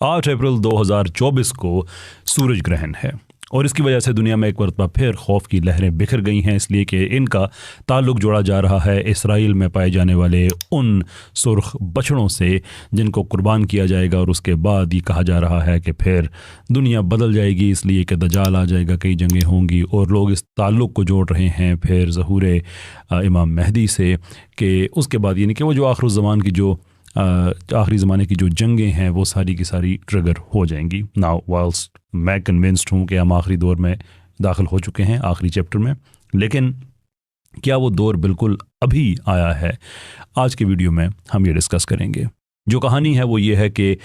8 अप्रैल 2024 को सूरज ग्रहण है और इसकी वजह से दुनिया में एक मरतबा फिर खौफ की लहरें बिखर गई हैं, इसलिए कि इनका ताल्लुक़ जोड़ा जा रहा है इसराइल में पाए जाने वाले उन सुर्ख बछड़ों से जिनको कुर्बान किया जाएगा। और उसके बाद ये कहा जा रहा है कि फिर दुनिया बदल जाएगी, इसलिए कि दज्जाल आ जाएगा, कई जंगें होंगी। और लोग इस ताल्लुक़ को जोड़ रहे हैं फिर ज़हूर इमाम मेहदी से, कि उसके बाद यानी कि वो जो आखिर ज़मान की जो आखिरी ज़माने की जो जंगें हैं वो सारी की सारी ट्रिगर हो जाएंगी। नाउ वाइल्स मैं कन्विंस्ड हूँ कि हम आखिरी दौर में दाखिल हो चुके हैं, आखिरी चैप्टर में, लेकिन क्या वो दौर बिल्कुल अभी आया है? आज के वीडियो में हम ये डिस्कस करेंगे। जो कहानी है वो ये है कि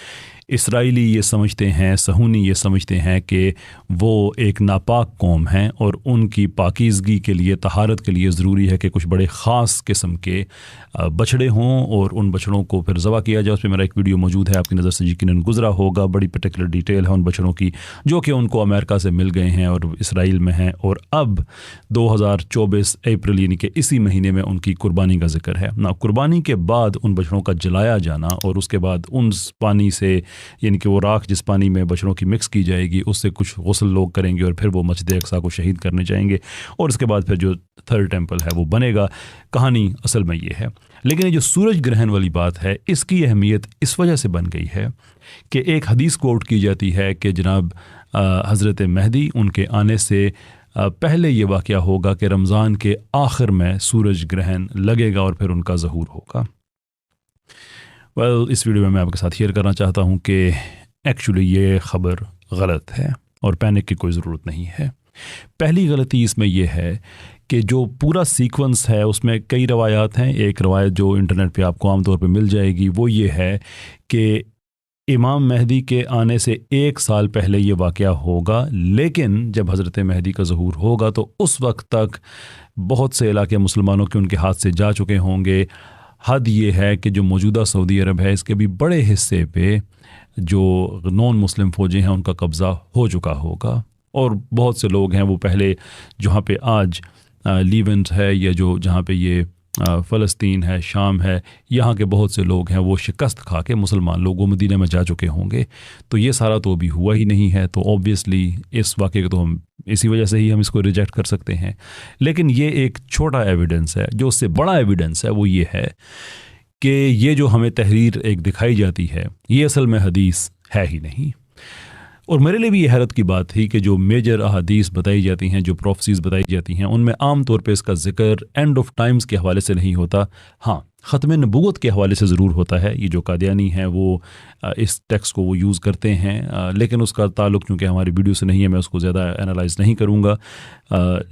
इसराइली ये समझते हैं, सहूनी ये समझते हैं कि वो एक नापाक कौम हैं और उनकी पाकीज़गी के लिए, तहारत के लिए ज़रूरी है कि कुछ बड़े ख़ास किस्म के बछड़े हों और उन बछड़ों को फिर ज़बह किया जाए। उस पर मेरा एक वीडियो मौजूद है, आपकी नज़र से यकीनन गुजरा होगा। बड़ी पर्टिकुलर डिटेल है उन बछड़ों की जो कि उनको अमेरिका से मिल गए हैं और इसराइल में हैं, और अब 2024 अप्रैल यानी कि इसी महीने में उनकी कुर्बानी का जिक्र है ना। कुर्बानी के बाद उन बछड़ों का जलाया जाना और उसके बाद उन पानी से, यानी कि वो राख जिस पानी में बछड़ों की मिक्स की जाएगी उससे कुछ गुस्ल लोग करेंगे और फिर वो मस्जिद अक्सा को शहीद करने जाएंगे और उसके बाद फिर जो थर्ड टेम्पल है वो बनेगा। कहानी असल में ये है। लेकिन ये जो सूरज ग्रहण वाली बात है इसकी अहमियत इस वजह से बन गई है कि एक हदीस कोट की जाती है कि जनाब हज़रत मेहदी उनके आने से पहले ये वाक़या होगा कि रमज़ान के आखिर में सूरज ग्रहण लगेगा और फिर उनका ज़हूर होगा। इस वीडियो में मैं आपके साथ शेयर करना चाहता हूँ कि एक्चुअली ये ख़बर गलत है और पैनिक की कोई ज़रूरत नहीं है। पहली गलती इसमें यह है कि जो पूरा सीक्वेंस है उसमें कई रवायात हैं। एक रवायत जो इंटरनेट पे आपको आम तौर पे मिल जाएगी वो ये है कि इमाम मेहदी के आने से 1 साल पहले ये वाक़या होगा, लेकिन जब हज़रत मेहदी का ज़हूर होगा तो उस वक्त तक बहुत से इलाके मुसलमानों के उनके हाथ से जा चुके होंगे। हद ये है कि जो मौजूदा सऊदी अरब है इसके भी बड़े हिस्से पे जो नॉन मुस्लिम फ़ौजें हैं उनका कब्ज़ा हो चुका होगा और बहुत से लोग हैं वो पहले जहाँ पे आज लीवेंट है या जो जहाँ पे ये फ़लस्तीन है, शाम है, यहाँ के बहुत से लोग हैं वो शिकस्त खा के मुसलमान लोग वो मदीने में जा चुके होंगे। तो ये सारा तो अभी हुआ ही नहीं है, तो ऑब्वियसली इस वाक़े को तो हम इसी वजह से ही हम इसको रिजेक्ट कर सकते हैं। लेकिन ये एक छोटा एविडेंस है। जो उससे बड़ा एविडेंस है वो ये है कि ये जो हमें तहरीर एक दिखाई जाती है ये असल में हदीस है ही नहीं। और मेरे लिए भी ये हैरत की बात थी कि जो मेजर अहादीस बताई जाती हैं, जो प्रोफेसीज़ बताई जाती हैं, उनमें आम तौर पे इसका जिक्र एंड ऑफ टाइम्स के हवाले से नहीं होता। हाँ, ख़त्म नबूवत के हवाले से ज़रूर होता है। ये जो कादियानी हैं वो इस टेक्स्ट को वो यूज़ करते हैं, लेकिन उसका ताल्लुक़ चूँकि हमारी वीडियो से नहीं है मैं उसको ज़्यादा एनालाइज़ नहीं करूँगा।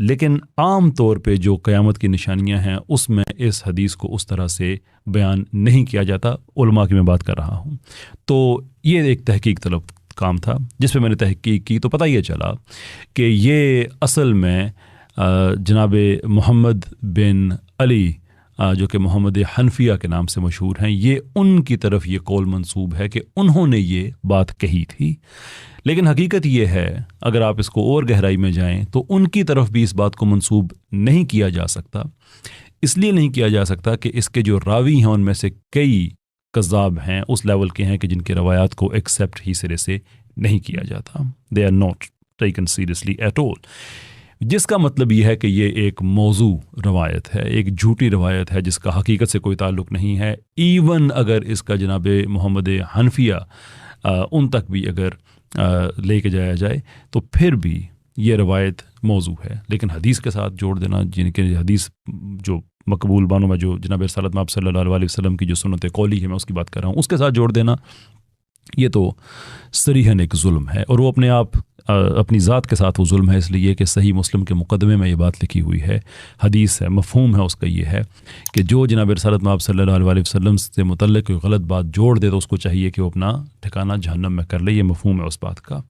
लेकिन आम तौर पे जो क़यामत की निशानियाँ हैं उसमें इस हदीस को उस तरह से बयान नहीं किया जाता। उलमा की मैं बात कर रहा हूँ। तो ये एक तहकीक तलब काम था जिस पे मैंने तहकीक की, तो पता ये चला कि ये असल में जनाब मोहम्मद बिन अली जो कि मोहम्मद हनफिया के नाम से मशहूर हैं, ये उनकी तरफ ये कौल मंसूब है कि उन्होंने ये बात कही थी। लेकिन हकीकत ये है, अगर आप इसको और गहराई में जाएं तो उनकी तरफ भी इस बात को मंसूब नहीं किया जा सकता। इसलिए नहीं किया जा सकता कि इसके जो रावी हैं उनमें से कई कज़ाब हैं, उस लेवल के हैं कि जिनके रवायात को एक्सेप्ट ही सिरे से नहीं किया जाता। They are not taken seriously at all. जिसका मतलब ये है कि ये एक मौजू रवायत है, एक झूठी रवायत है जिसका हकीकत से कोई ताल्लुक़ नहीं है। इवन अगर इसका जनाब मोहम्मद हनफिया उन तक भी अगर लेके जाया जाए तो फिर भी ये रवायत मौजू है। लेकिन हदीस के साथ जोड़ देना, जिनके हदीस जो मकबूल बानों में जो जनाब रसूलुल्लाह महमद सल्लल्लाहु अलैहि वसल्लम की जो सुन्नत कौली है मैं उसकी बात कर रहा हूँ, उसके साथ जोड़ देना ये तो सरीहन एक जुल्म है। और वो अपने आप अपनी ज़ात के साथ वो जुल्म है, इसलिए कि सही मुस्लिम के मुकदमे में ये बात लिखी हुई है, हदीस है, मफ़हूम है उसका ये है कि जो जनाब रसूलुल्लाह महमद सल्लल्लाहु अलैहि वसल्लम से मुतल्लिक़ कोई गलत बात जोड़ दे तो उसको चाहिए कि वो अपना ठिकाना जहन्नम में कर ले। ये मफ़हूम है उस बात का।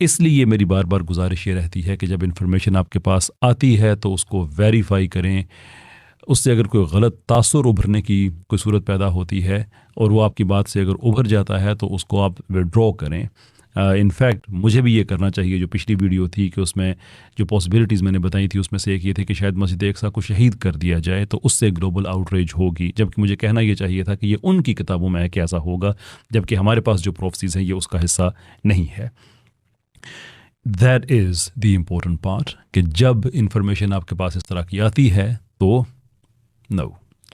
इसलिए मेरी बार बार गुजारिश ये रहती है कि जब इन्फॉर्मेशन आपके पास आती है तो उसको वेरीफाई करें। उससे अगर कोई गलत तासुर उभरने की कोई सूरत पैदा होती है और वो आपकी बात से अगर उभर जाता है तो उसको आप विड्रॉ करें। انفیکٹ مجھے بھی یہ کرنا چاہیے. جو پچھلی ویڈیو تھی کہ اس میں جو پاسبلٹیز میں نے بتائی تھی اس میں سے ایک یہ تھی کہ شاید مسجد اقصیٰ کو شہید کر دیا جائے تو اس سے گلوبل آؤٹریج ہوگی, جبکہ مجھے کہنا یہ چاہیے تھا کہ یہ ان کی کتابوں میں ہے کہ ایسا ہوگا, جبکہ ہمارے پاس جو پروفیسیز ہیں یہ اس کا حصہ نہیں ہے. That is the important part کہ جب انفارمیشن آپ کے پاس اس طرح کی آتی ہے تو نو,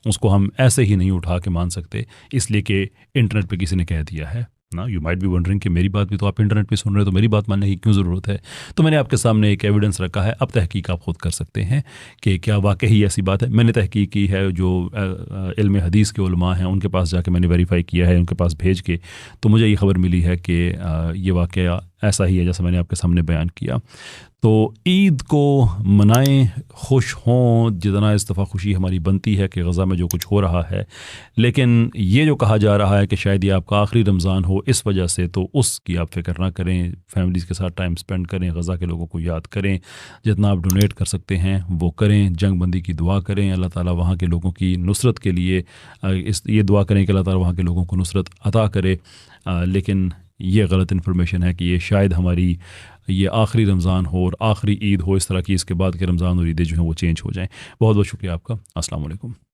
اس کو ہم ایسے ہی نہیں اٹھا کے مان سکتے اس لیے کہ انٹرنیٹ پہ کسی نے کہہ دیا ہے نا. یو مائٹ بی ونڈرنگ کہ میری بات بھی تو آپ انٹرنیٹ پہ سن رہے ہیں تو میری بات ماننے کی کیوں ضرورت ہے. تو میں نے آپ کے سامنے ایک ایویڈنس رکھا ہے, اب تحقیق آپ خود کر سکتے ہیں کہ کیا واقعی ایسی بات ہے. میں نے تحقیق کی ہے, جو علم حدیث کے علماء ہیں ان کے پاس جا کے میں نے ویریفائی کیا ہے, ان کے پاس بھیج کے, تو مجھے یہ خبر ملی ہے کہ یہ واقعہ ایسا ہی ہے جیسا میں نے آپ کے سامنے بیان کیا. تو عید کو منائیں, خوش ہوں, جتنا اس دفعہ خوشی ہماری بنتی ہے کہ غزہ میں جو کچھ ہو رہا ہے, لیکن یہ جو کہا جا رہا ہے کہ شاید یہ آپ کا آخری رمضان ہو اس وجہ سے, تو اس کی آپ فکر نہ کریں. فیملیز کے ساتھ ٹائم سپینڈ کریں, غزہ کے لوگوں کو یاد کریں, جتنا آپ ڈونیٹ کر سکتے ہیں وہ کریں, جنگ بندی کی دعا کریں, اللہ تعالیٰ وہاں کے لوگوں کی نصرت کے لیے یہ دعا کریں کہ اللہ تعالیٰ وہاں کے لوگوں کو نصرت عطا کرے. لیکن یہ غلط انفارمیشن ہے کہ یہ شاید ہماری یہ آخری رمضان ہو اور آخری عید ہو, اس طرح کی اس کے بعد کے رمضان اور عیدیں جو ہیں وہ چینج ہو جائیں. بہت بہت شکریہ آپ کا. السلام علیکم.